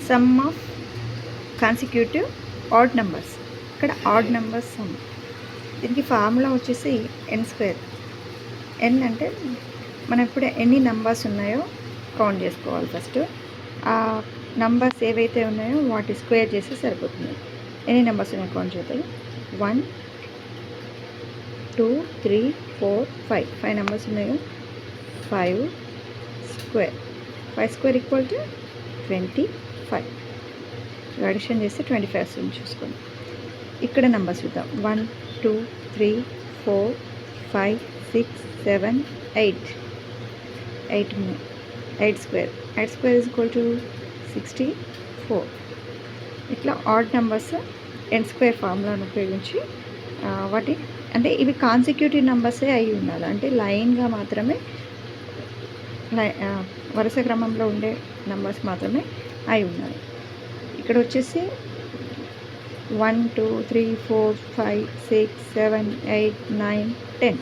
Some of consecutive odd numbers. ఇక్కడ odd numbers sum. దీనికి formula వచ్చేసి n². n అంటే మనం ఇప్పుడు ఎన్ని నంబర్స్ ఉన్నాయో కౌంట్ చేసుకోవాలి. ఫస్ట్ ఆ నంబర్స్ ఏవైతే ఉన్నాయో వాటి స్క్వేర్ చేస్తే సరిపోతుంది. ఎన్ని నెంబర్స్ ఉన్నాయో కౌంట్ చేద్దాం. 1 2 3 4 5 5 నెంబర్స్ ఉన్నాయో 5 square. 5 square equal to 25. Addition చేస్తే 25 వస్తుంది చూసుకోండి. ఇక్కడ నెంబర్స్ చూద్దాం. 1 2 3 4 5 6 7 8 ఉన్నాయి. 8 square. 8 square is equal to 64. ఇట్లా ఆడ్ నెంబర్స్ n² ఫార్ములాను ఉపయోగించి వాటి అంటే ఇవి కాన్సిక్యూటివ్ నెంబర్సే అయి ఉండాలి. అంటే లైన్గా మాత్రమే వరుస క్రమంలో ఉండే నెంబర్స్ మాత్రమే అయి ఉండాలి. ఇక్కడ వచ్చేసి 1 2 3 4 5 6 7 8 9 10